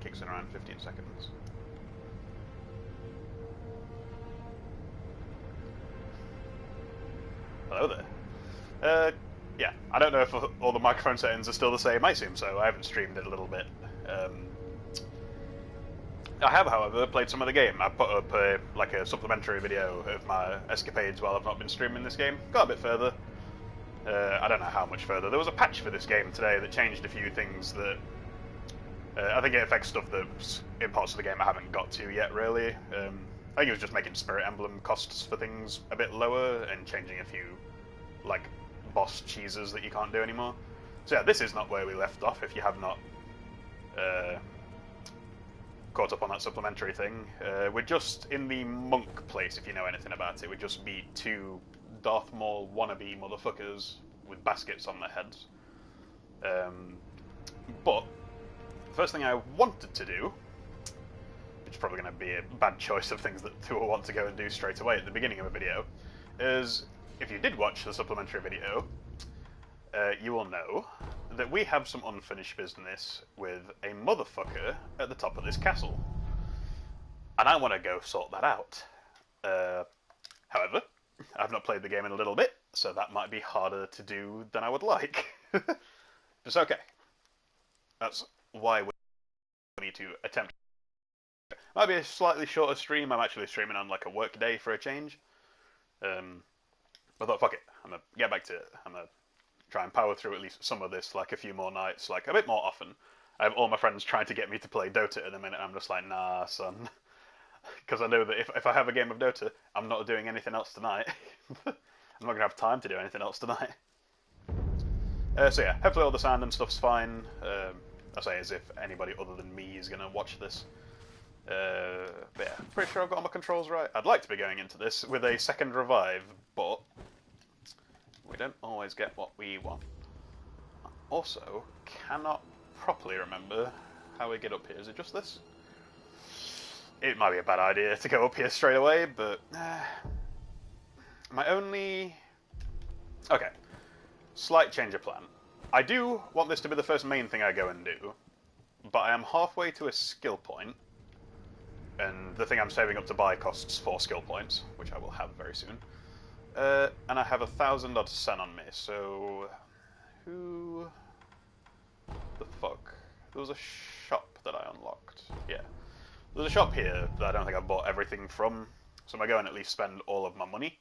kicks in around 15 seconds. Hello there. Yeah, I don't know if all the microphone settings are still the same. I assume so. I haven't streamed it a little bit. I have, however, played some of the game. I put up a supplementary video of my escapades while I've not been streaming this game. Got a bit further. I don't know how much further. There was a patch for this game today that changed a few things that... I think it affects stuff that's in parts of the game I haven't got to yet, really. I think it was just making Spirit Emblem costs for things a bit lower and changing a few, like, boss cheeses that you can't do anymore. So yeah, this is not where we left off if you have not caught up on that supplementary thing. We're just in the monk place, if you know anything about it. We just beat two Darth Maul wannabe motherfuckers with baskets on their heads. But the first thing I wanted to do, which is probably going to be a bad choice of things that I want to go and do straight away at the beginning of a video, is if you did watch the supplementary video, you will know that we have some unfinished business with a motherfucker at the top of this castle. And I want to go sort that out. However, I've not played the game in a little bit, so that might be harder to do than I would like. It's okay. That's why we need to attempt. Might be a slightly shorter stream. I'm actually streaming on like a work day for a change. I thought, fuck it, I'm gonna get back to it. I'm gonna try and power through at least some of this, like a few more nights, like a bit more often. I have all my friends trying to get me to play Dota at the minute. I'm just like, nah, son. Because I know that if I have a game of Dota, I'm not doing anything else tonight. I'm not going to have time to do anything else tonight. So yeah, hopefully all the sound and stuff's fine. I say as if anybody other than me is going to watch this. But yeah, pretty sure I've got all my controls right. I'd like to be going into this with a second revive, but we don't always get what we want. I also cannot properly remember how we get up here. Is it just this? It might be a bad idea to go up here straight away, but... my only... Okay. Slight change of plan. I do want this to be the first main thing I go and do, but I am halfway to a skill point, and the thing I'm saving up to buy costs 4 skill points, which I will have very soon. And I have 1,000 odd sen on me, so... Who... the fuck? There was a shop that I unlocked. Yeah. There's a shop here that I don't think I've bought everything from, so I'm going to go and at least spend all of my money.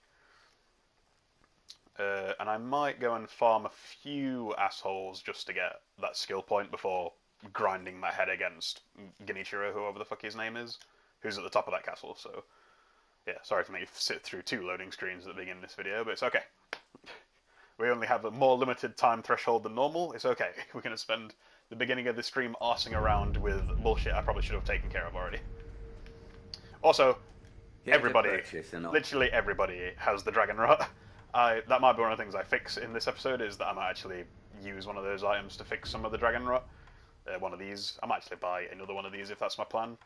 And I might go and farm a few assholes just to get that skill point before grinding my head against Genichiro, whoever the fuck his name is, who's at the top of that castle, so... Yeah, sorry for me to sit through 2 loading screens at the beginning of this video, but it's okay. We only have a more limited time threshold than normal, it's okay. We're going to spend the beginning of the stream arsing around with bullshit I probably should have taken care of already. Also, everybody, literally everybody, has the Dragon Rot. That might be one of the things I fix in this episode, is that I might actually use one of those items to fix some of the Dragon Rot. One of these. I might actually buy another one of these if that's my plan.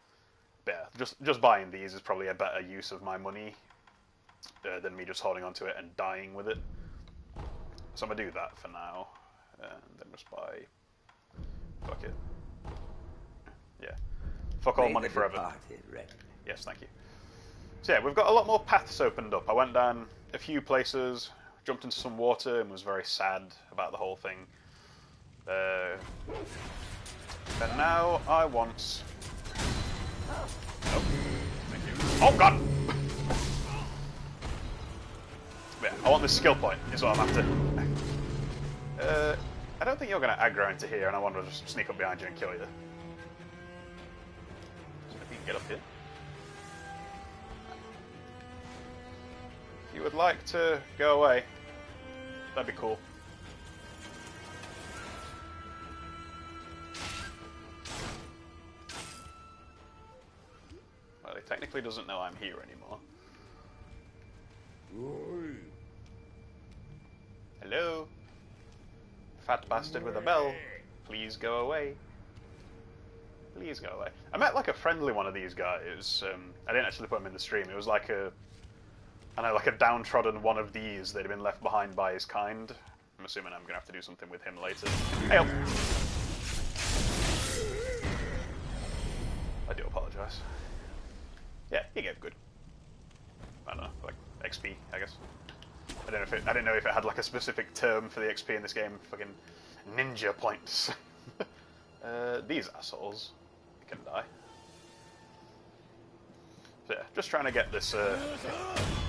But yeah, just buying these is probably a better use of my money than me just holding onto it and dying with it. So I'm going to do that for now. And then just buy... Fuck it. Yeah. Fuck all money forever. Yes, thank you. So yeah, we've got a lot more paths opened up. I went down a few places, jumped into some water, and was very sad about the whole thing. And now I want... Nope. Thank you. Oh god! Yeah, I want this skill point, is what I'm after. I don't think you're going to aggro into here, and I want to just sneak up behind you and kill you. So if you can get up here. If you would like to go away, that'd be cool. Well, he technically doesn't know I'm here anymore. Hello? Fat bastard with a bell. Please go away. Please go away. I met like a friendly one of these guys. I didn't actually put him in the stream. It was like a... I know, like a downtrodden one of these that had been left behind by his kind. I'm assuming I'm going to have to do something with him later. Hey up. I guess. I didn't know if it had like a specific term for the XP in this game. Fucking ninja points. These assholes can die. So yeah, just trying to get this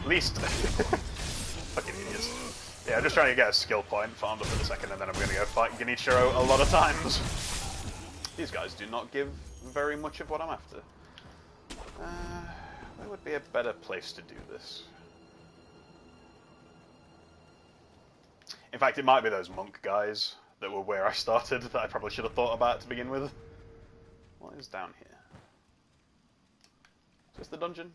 least fucking idiots. Yeah, just trying to get a skill point farmed up in a second, and then I'm going to go fight Genichiro a lot of times. These guys do not give very much of what I'm after. Where would be a better place to do this? In fact, it might be those monk guys that were where I started that I probably should have thought about to begin with. What is down here? Is this the dungeon?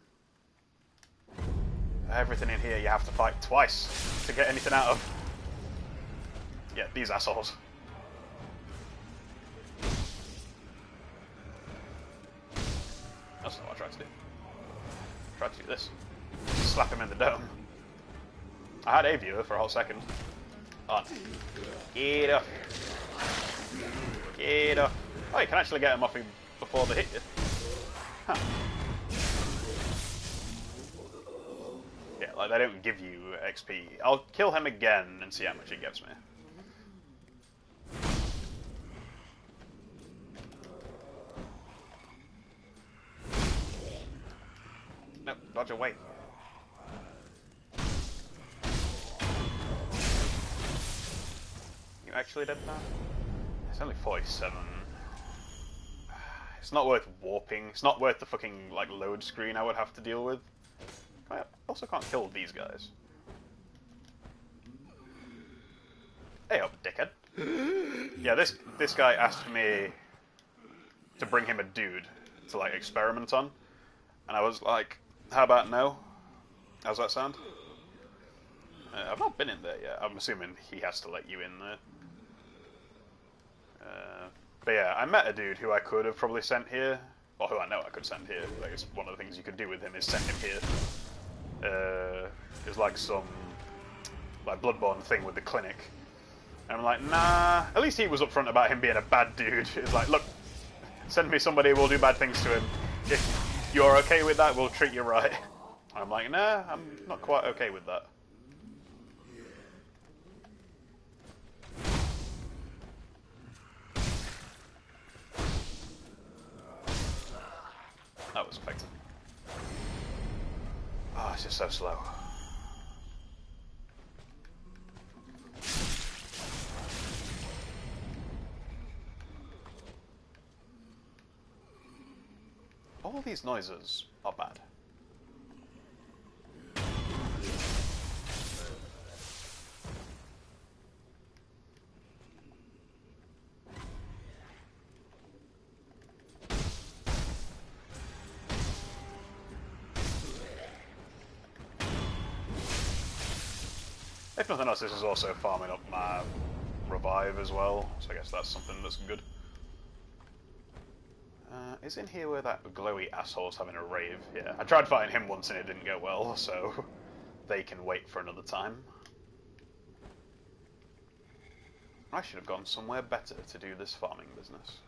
Everything in here you have to fight twice to get anything out of. Yeah, these assholes. That's not what I tried to do. I tried to do this. Slap him in the dome. I had a viewer for a whole second. On. Get up. Get up. Oh, you can actually get him off him before they hit you. Huh. Yeah, like they don't give you XP. I'll kill him again and see how much it gives me. No, dodge away. You actually did that? It's only 47. It's not worth warping. It's not worth the fucking like load screen I would have to deal with. I also can't kill these guys. Hey up, dickhead. Yeah, this guy asked me to bring him a dude to like experiment on, and I was like, how about no? How's that sound? I've not been in there yet. I'm assuming he has to let you in there. But yeah, I met a dude who I could have probably sent here, or who I know I could send here. Like, it's one of the things you could do with him is send him here. It's like some like Bloodborne thing with the clinic. And I'm like, nah. At least he was upfront about him being a bad dude. It's like, look, send me somebody who will do bad things to him. If you're okay with that, we'll treat you right. I'm like, nah, I'm not quite okay with that. That was effective. Oh, it's just so slow. All these noises are bad. If nothing else, this is also farming up my revive as well, so I guess that's something that's good. Is in here where that glowy asshole's having a rave? Yeah, I tried fighting him once and it didn't go well, so they can wait for another time. I should have gone somewhere better to do this farming business.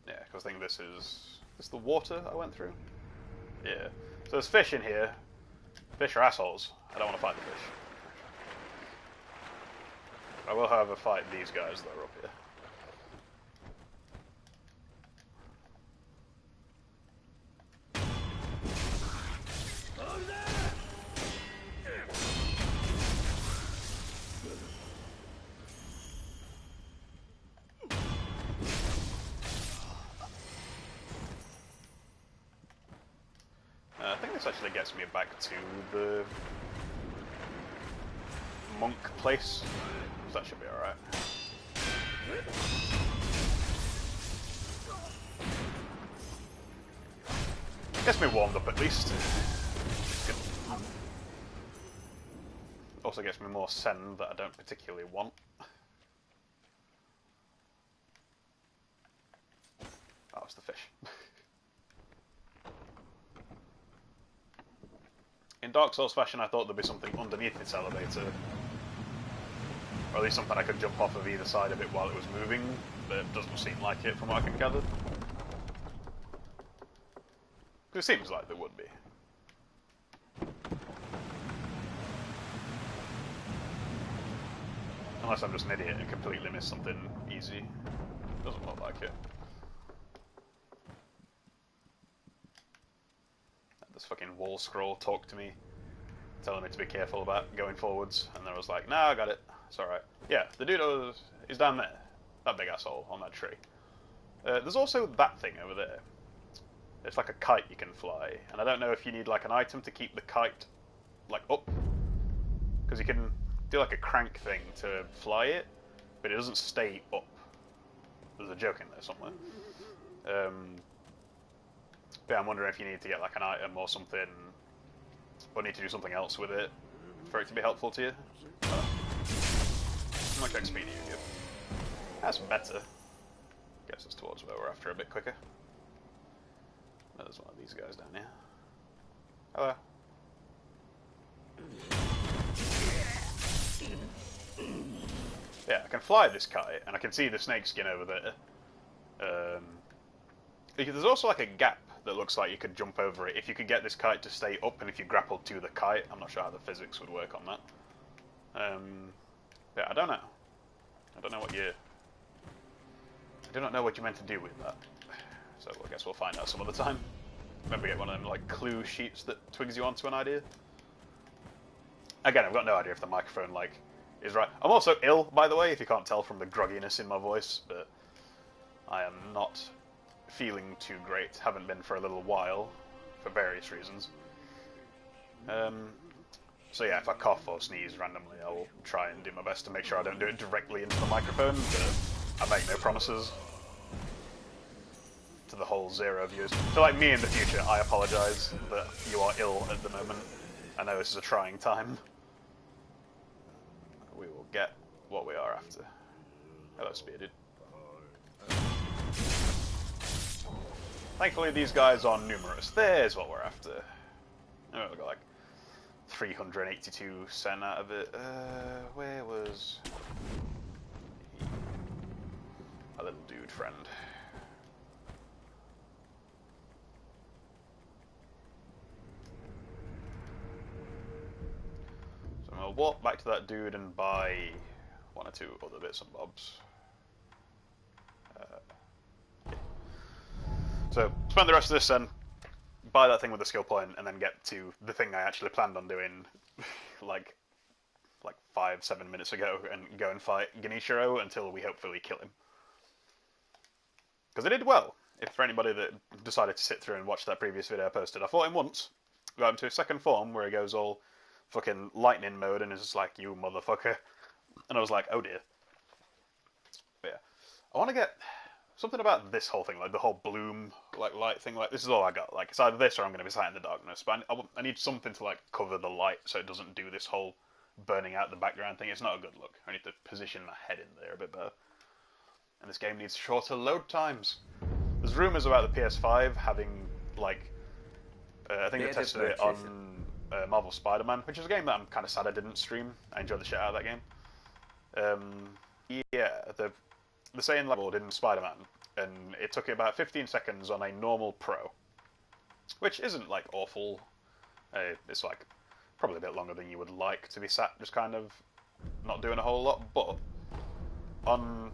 Yeah, because I think this is the water I went through? Yeah. So there's fish in here. Fish are assholes. I don't want to fight the fish. I will, however, fight these guys that are up here. I think this actually gets me back to the monk place. So that should be alright. Gets me warmed up at least. Good. Also gets me more send that I don't particularly want. Oh, it's the fish. In Dark Souls fashion, I thought there'd be something underneath this elevator. Or at least something I could jump off of either side of it while it was moving, but it doesn't seem like it from what I can gather. It seems like there would be. Unless I'm just an idiot and completely missed something easy. Doesn't look like it. This fucking wall scroll talked to me, telling me to be careful about going forwards, and then I was like, nah, I got it. It's alright. Yeah, the dude is down there. That big asshole on that tree. There's also that thing over there. It's like a kite you can fly, and I don't know if you need like an item to keep the kite like up, because you can do like a crank thing to fly it, but it doesn't stay up. There's a joke in there somewhere. But I'm wondering if you need to get like an item or something, or need to do something else with it for it to be helpful to you. How much XP do you give? That's better. Guess it's towards where we're after a bit quicker. There's one of these guys down here. Hello. Yeah, I can fly this kite, and I can see the snake skin over there. There's also like a gap that looks like you could jump over it if you could get this kite to stay up, and if you grappled to the kite. I'm not sure how the physics would work on that. Yeah, I don't know. I don't know what you... I do not know what you meant to do with that. So I guess we'll find out some other time. Maybe get one of them like clue sheets that twigs you onto an idea. Again, I've got no idea if the microphone like is right. I'm also ill, by the way, if you can't tell from the grogginess in my voice, but I am not feeling too great. Haven't been for a little while, for various reasons. So yeah, if I cough or sneeze randomly, I'll try and do my best to make sure I don't do it directly into the microphone, but I make no promises to the whole 0 viewers. So like me in the future, I apologise that you are ill at the moment. I know this is a trying time. We will get what we are after. Hello, Spear Dude. Thankfully, these guys are numerous. There's what we're after. Oh, we got like 382 cent out of it. Where was a little dude friend? So I'm gonna walk back to that dude and buy 1 or 2 other bits and bobs. So spend the rest of this then, buy that thing with the skill point, and then get to the thing I actually planned on doing like 5-7 minutes ago, and go and fight Genichiro until we hopefully kill him. Because I did well. If for anybody that decided to sit through and watch that previous video I posted, I fought him once, got him to his second form where he goes all fucking lightning mode and is just like, you motherfucker. And I was like, oh dear. But yeah, I want to get something about this whole thing, like the whole bloom, like light thing. Like this is all I got. Like it's either this or I'm going to be sat in the darkness. But I need something to like cover the light so it doesn't do this whole burning out the background thing. It's not a good look. I need to position my head in there a bit better. And this game needs shorter load times. There's rumours about the PS5 having like I think they tested it on Marvel Spider-Man, which is a game that I'm kind of sad I didn't stream. I enjoyed the shit out of that game. Yeah, they're saying level in Spider-Man, and it took it about 15 seconds on a normal Pro, which isn't like awful. It's like probably a bit longer than you would like to be sat just kind of not doing a whole lot, but on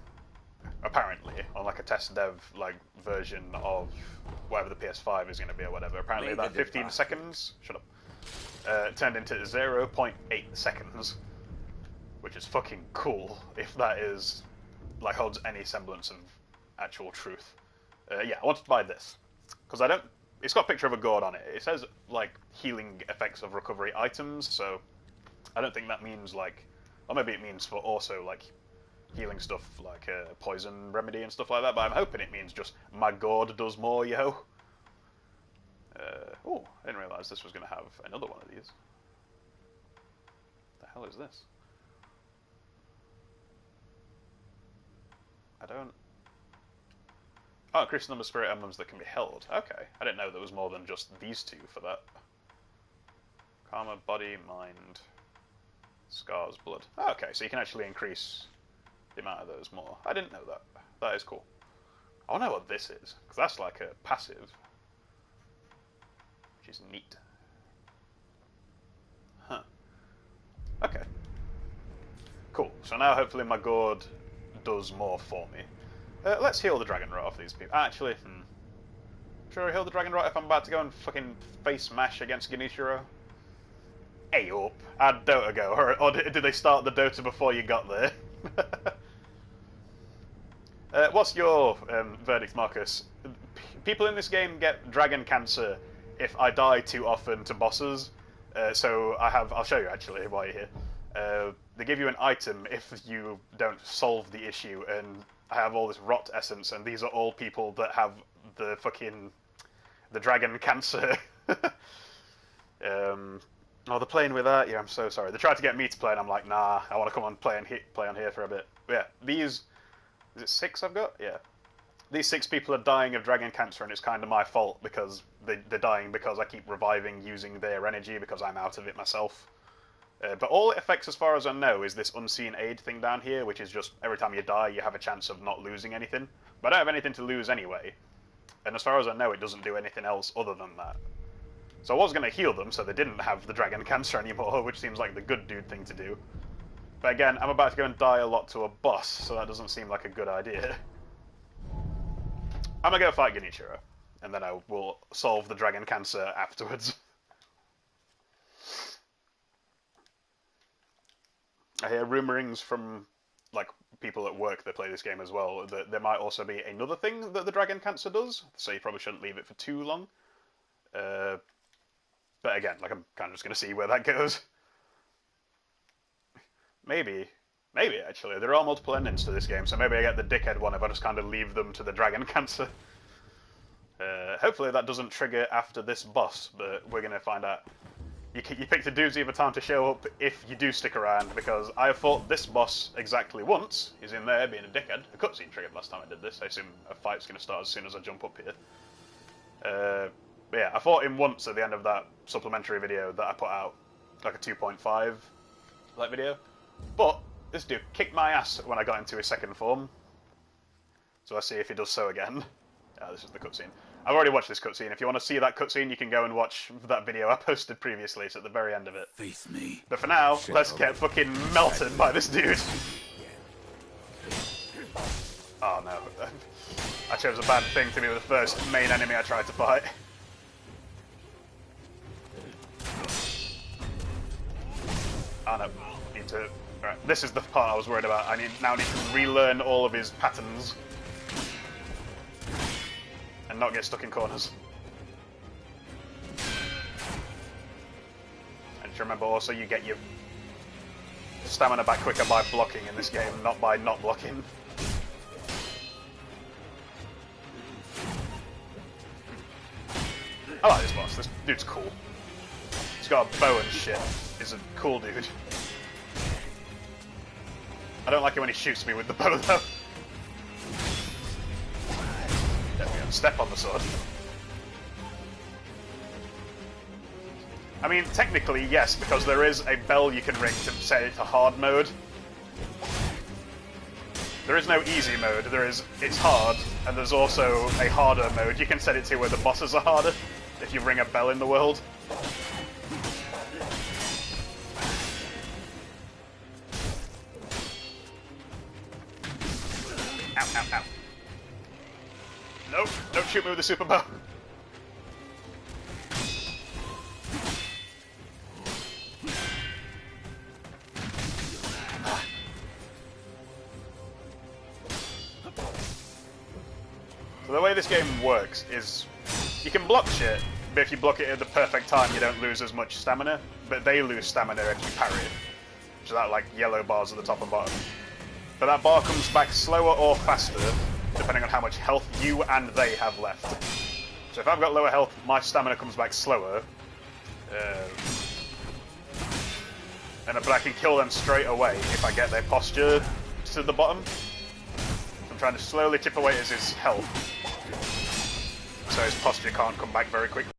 apparently on like a test dev like version of whatever the PS5 is going to be or whatever, apparently that 15 seconds turned into 0.8 seconds, which is fucking cool if that is like holds any semblance of actual truth. Yeah, I wanted to buy this because I don't. It's got a picture of a gourd on it. It says like healing effects of recovery items, so I don't think that means like, or maybe it means for also like healing stuff like poison remedy and stuff like that. But I'm hoping it means just my gourd does more, yo. Oh, I didn't realise this was going to have another one of these. The hell is this? I don't... Oh, increase the number of spirit emblems that can be held. Okay, I didn't know there was more than just these 2 for that. Karma, body, mind, scars, blood. Oh, okay, so you can actually increase the amount of those more. I didn't know that. That is cool. I want to know what this is, because that's like a passive. which is neat. Huh. Okay. Cool. So now hopefully my gourd does more for me. Let's heal the dragon rot off these people. Actually, should I heal the dragon rot if I'm about to go and fucking face mash against Genichiro? Hey up. How'd Dota go? Or did they start the Dota before you got there? What's your verdict, Marcus? People in this game get dragon cancer if I die too often to bosses. So I'll show you actually while you're here. They give you an item if you don't solve the issue, and I have all this rot essence, and these are all people that have the dragon cancer. Oh, they're playing with that? Yeah, I'm so sorry. They tried to get me to play, and I'm like, nah, I want to come on play on here for a bit. But yeah, these... Is it 6 I've got? Yeah. These 6 people are dying of dragon cancer, and it's kind of my fault, because they're dying because I keep reviving using their energy, because I'm out of it myself. But all it affects, as far as I know, is this unseen aid thing down here, which is just every time you die, you have a chance of not losing anything. But I don't have anything to lose anyway. And as far as I know, it doesn't do anything else other than that. So I was going to heal them so they didn't have the dragon cancer anymore, which seems like the good dude thing to do. But again, I'm about to go and die a lot to a boss, so that doesn't seem like a good idea. I'm going to go fight Genichiro, and then I will solve the dragon cancer afterwards. I hear rumourings from like people at work that play this game as well that there might also be another thing that the dragon cancer does, so you probably shouldn't leave it for too long. But again, like I'm kind of just going to see where that goes. Maybe actually, there are multiple endings to this game, so maybe I get the dickhead one if I just kind of leave them to the dragon cancer. Hopefully that doesn't trigger after this boss, but we're going to find out. You picked a doozy of a time to show up if you do stick around, because I have fought this boss exactly once. He's in there being a dickhead. A cutscene triggered last time I did this. I assume a fight's going to start as soon as I jump up here. But yeah, I fought him once at the end of that supplementary video that I put out, like a 2.5 like video. But this dude kicked my ass when I got into his second form. So let's see if he does so again. This is the cutscene. I've already watched this cutscene. If you want to see that cutscene, you can go and watch that video I posted previously. It's at the very end of it. Face me. But for now, let's get fucking melted by this dude. Oh no. I chose a bad thing to be the first main enemy I tried to fight. Oh no. Need to... Right, this is the part I was worried about. I now need to relearn all of his patterns. And not get stuck in corners. And just remember also you get your stamina back quicker by blocking in this game, not by not blocking. I like this boss, this dude's cool. He's got a bow and shit. He's a cool dude. I don't like it when he shoots me with the bow though. There we go. Step on the sword. I mean, technically, yes, because there is a bell you can ring to set it to hard mode. There is no easy mode, it's hard, and there's also a harder mode. You can set it to where the bosses are harder, if you ring a bell in the world. Ow, ow, ow. Nope, don't shoot me with the super bow. So the way this game works is you can block shit, but if you block it at the perfect time you don't lose as much stamina, but they lose stamina if you parry it. Which is that like yellow bars at the top and bottom. But that bar comes back slower or faster, depending on how much health you and they have left. So if I've got lower health, my stamina comes back slower. But I can kill them straight away if I get their posture to the bottom. So I'm trying to slowly chip away at his health, so his posture can't come back very quickly.